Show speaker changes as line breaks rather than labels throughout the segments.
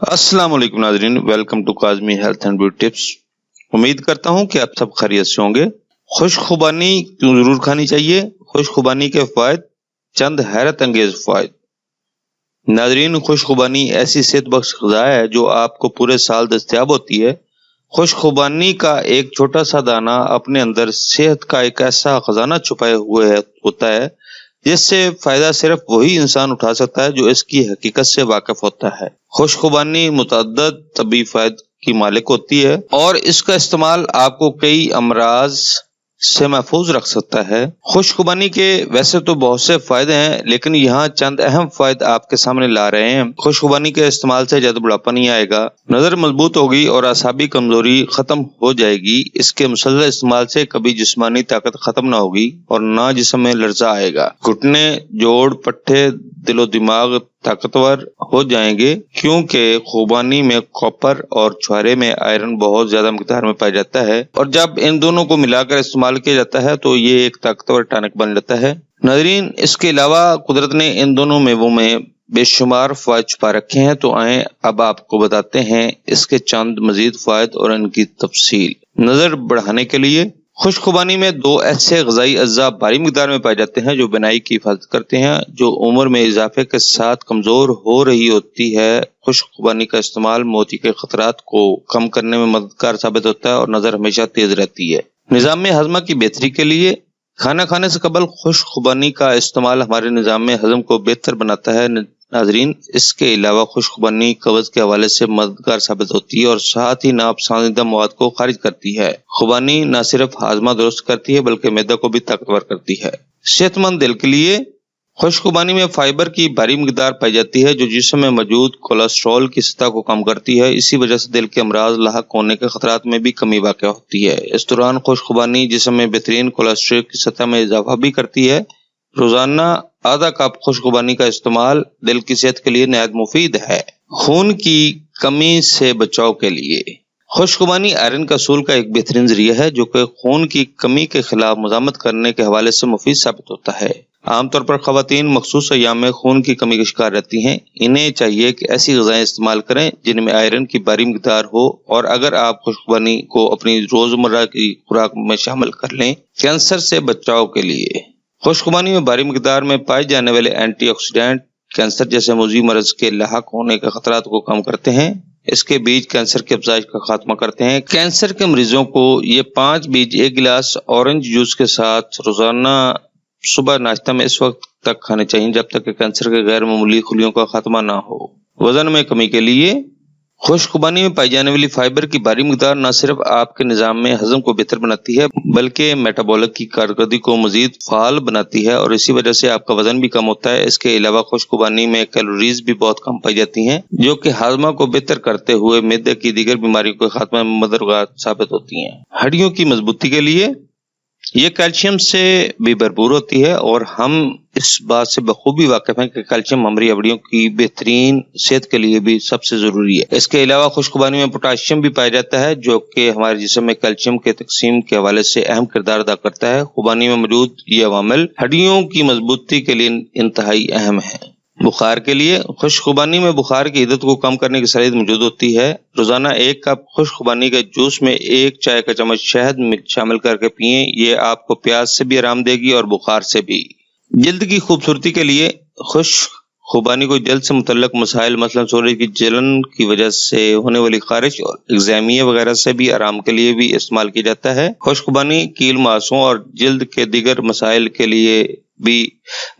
السلام علیکم ناظرین، welcome to Kazmi health and beauty tips. امید کرتا ہوں کہ آپ سب خیریت سے ہوں گے۔ خشک خوبانی کیوں ضرور کھانی چاہیے؟ خشک خوبانی کے فوائد، چند حیرت انگیز فوائد۔ ناظرین، خشک خوبانی ایسی صحت بخش غذا ہے جو آپ کو پورے سال دستیاب ہوتی ہے۔ خشک خوبانی کا ایک چھوٹا سا دانہ اپنے اندر صحت کا ایک ایسا خزانہ چھپائے ہوئے ہوتا ہے جس سے فائدہ صرف وہی انسان اٹھا سکتا ہے جو اس کی حقیقت سے واقف ہوتا ہے۔ خشک خوبانی متعدد طبی فوائد کی مالک ہوتی ہے اور اس کا استعمال آپ کو کئی امراض سے محفوظ رکھ سکتا ہے۔ خشک خوبانی کے ویسے تو بہت سے فائدے ہیں، لیکن یہاں چند اہم فوائد آپ کے سامنے لا رہے ہیں۔ خشک خوبانی کے استعمال سے جلد بڑھاپا نہیں آئے گا، نظر مضبوط ہوگی اور اعصابی کمزوری ختم ہو جائے گی۔ اس کے مسلسل استعمال سے کبھی جسمانی طاقت ختم نہ ہوگی اور نہ جسم میں لرزہ آئے گا۔ گھٹنے، جوڑ، پٹھے، دل و دماغ طاقتور ہو جائیں گے، کیونکہ خوبانی میں کاپر اور چھوارے میں آئرن بہت زیادہ مقدار میں پایا جاتا ہے، اور جب ان دونوں کو ملا کر استعمال کیا جاتا ہے تو یہ ایک طاقتور ٹانک بن جاتا ہے۔ ناظرین، اس کے علاوہ قدرت نے ان دونوں میووں میں بے شمار فوائد چھپا رکھے ہیں، تو آئیں اب آپ کو بتاتے ہیں اس کے چند مزید فوائد اور ان کی تفصیل۔ نظر بڑھانے کے لیے خشک خوبانی میں دو ایسے غذائی اجزاء بھاری مقدار میں پائے جاتے ہیں جو بینائی کی حفاظت کرتے ہیں، جو عمر میں اضافے کے ساتھ کمزور ہو رہی ہوتی ہے۔ خشک خوبانی کا استعمال موتی کے خطرات کو کم کرنے میں مددگار ثابت ہوتا ہے اور نظر ہمیشہ تیز رہتی ہے۔ نظام ہضمہ کی بہتری کے لیے کھانا کھانے سے قبل خشک خوبانی کا استعمال ہمارے نظام ہضم کو بہتر بناتا ہے۔ ناظرین، اس کے علاوہ خشک خوبانی قبض کے حوالے سے مددگار ثابت ہوتی ہے اور ساتھ ہی ناپسندیدہ مواد کو خارج کرتی ہے۔ خوبانی نہ صرف ہاضمہ درست کرتی ہے بلکہ معدہ کو بھی طاقتور کرتی ہے۔ صحت مند دل کے لیے خشک خوبانی میں فائبر کی بھاری مقدار پائی جاتی ہے جو جسم میں موجود کولیسٹرول کی سطح کو کم کرتی ہے۔ اسی وجہ سے دل کے امراض لاحق ہونے کے خطرات میں بھی کمی واقع ہوتی ہے۔ اس دوران خشک خوبانی جسم میں بہترین کولیسٹرول کی سطح میں اضافہ بھی کرتی ہے۔ روزانہ آدھا کپ خشک خوبانی کا استعمال دل کی صحت کے لیے نہایت مفید ہے۔ خون کی کمی سے بچاؤ کے لیے خشک خوبانی آئرن کا حصول کا ایک بہترین ذریعہ ہے جو کہ خون کی کمی کے خلاف مزاحمت کرنے کے حوالے سے مفید ثابت ہوتا ہے۔ عام طور پر خواتین مخصوص ایام میں خون کی کمی کا شکار رہتی ہیں۔ انہیں چاہیے کہ ایسی غذائیں استعمال کریں جن میں آئرن کی بھاری مقدار ہو، اور اگر آپ خشک خوبانی کو اپنی روزمرہ کی خوراک میں شامل کر لیں۔ کینسر سے بچاؤ کے لیے خشک خوبانی میں بھاری مقدار میں پائے جانے والے اینٹی آکسیڈنٹ کینسر جیسے مزمن مرض کے لاحق ہونے کے خطرات کو کم کرتے ہیں۔ اس کے بیج کینسر کی افزائش کا خاتمہ کرتے ہیں۔ کینسر کے مریضوں کو یہ 5 بیج ایک گلاس اورنج جوس کے ساتھ روزانہ صبح ناشتہ میں اس وقت تک کھانے چاہیے جب تک کہ کینسر کے غیر معمولی خلیوں کا خاتمہ نہ ہو۔ وزن میں کمی کے لیے خشک خوبانی میں پائی جانے والی فائبر کی بھاری مقدار نہ صرف آپ کے نظام میں ہضم کو بہتر بناتی ہے بلکہ میٹابولک کی کارکردگی کو مزید فعال بناتی ہے، اور اسی وجہ سے آپ کا وزن بھی کم ہوتا ہے۔ اس کے علاوہ خشک خوبانی میں کیلوریز بھی بہت کم پائی جاتی ہیں جو کہ ہاضمہ کو بہتر کرتے ہوئے معدے کی دیگر بیماریوں کے خاتمہ میں مددگار ثابت ہوتی ہیں۔ ہڈیوں کی مضبوطی کے لیے یہ کیلشیم سے بھی بھرپور ہوتی ہے، اور ہم اس بات سے بخوبی واقف ہیں کہ کیلشیم ہماری ہڈیوں کی بہترین صحت کے لیے بھی سب سے ضروری ہے۔ اس کے علاوہ خشک خوبانی میں پوٹاشیم بھی پایا جاتا ہے جو کہ ہمارے جسم میں کیلشیم کے تقسیم کے حوالے سے اہم کردار ادا کرتا ہے۔ خوبانی میں موجود یہ عوامل ہڈیوں کی مضبوطی کے لیے انتہائی اہم ہیں۔ بخار کے لیے خشک خوبانی میں بخار کی عدت کو کم کرنے کی صلاحیت موجود ہوتی ہے۔ روزانہ 1 کپ خشک خوبانی کے جوس میں 1 چائے کا چمچ شہد شامل کر کے پئیں۔ یہ آپ کو پیاس سے بھی آرام دے گی اور بخار سے بھی۔ جلد کی خوبصورتی کے لیے خشک خوبانی کو جلد سے متعلق مسائل مثلا سورج کی جلن کی وجہ سے ہونے والی خارش اور ایگزیمیا وغیرہ سے بھی آرام کے لیے بھی استعمال کیا جاتا ہے۔ خشک خوبانی کیل ماسوں اور جلد کے دیگر مسائل کے لیے بھی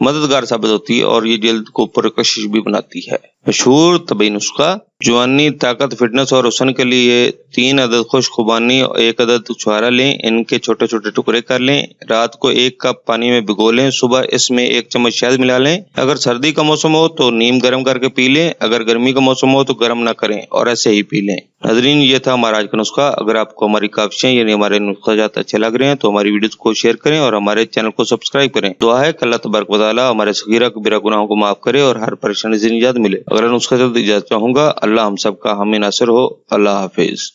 مددگار ثابت ہوتی ہے اور یہ جلد کو پرکشش بھی بناتی ہے۔ مشہور طبی نسخہ جوانی، طاقت، فٹنس اور حسن کے لیے 3 عدد خشک خوبانی اور 1 عدد چھوارا لیں۔ ان کے چھوٹے چھوٹے ٹکڑے کر لیں۔ رات کو 1 کپ پانی میں بھگو لیں۔ صبح اس میں 1 چمچ شہد ملا لیں۔ اگر سردی کا موسم ہو تو نیم گرم کر کے پی لیں، اگر گرمی کا موسم ہو تو گرم نہ کریں اور ایسے ہی پی لیں۔ ناظرین، یہ تھا ہمارا آج کا نسخہ۔ اگر آپ کو ہماری کاوشیں یعنی ہمارے نسخہ جات اچھے لگ رہے ہیں تو ہماری ویڈیوز کو شیئر کریں اور ہمارے چینل کو سبسکرائب کریں۔ دعا ہے کہ اللہ تبارک و تعالی ہمارے صغیرہ کبیرہ گناہوں کو معاف کرے اور ہر پریشانی سے نجات ملے۔ اگر نسخہ جلد اجازت چاہوں گا، اللہ ہم سب کا حامی ناصر ہو۔ اللہ حافظ۔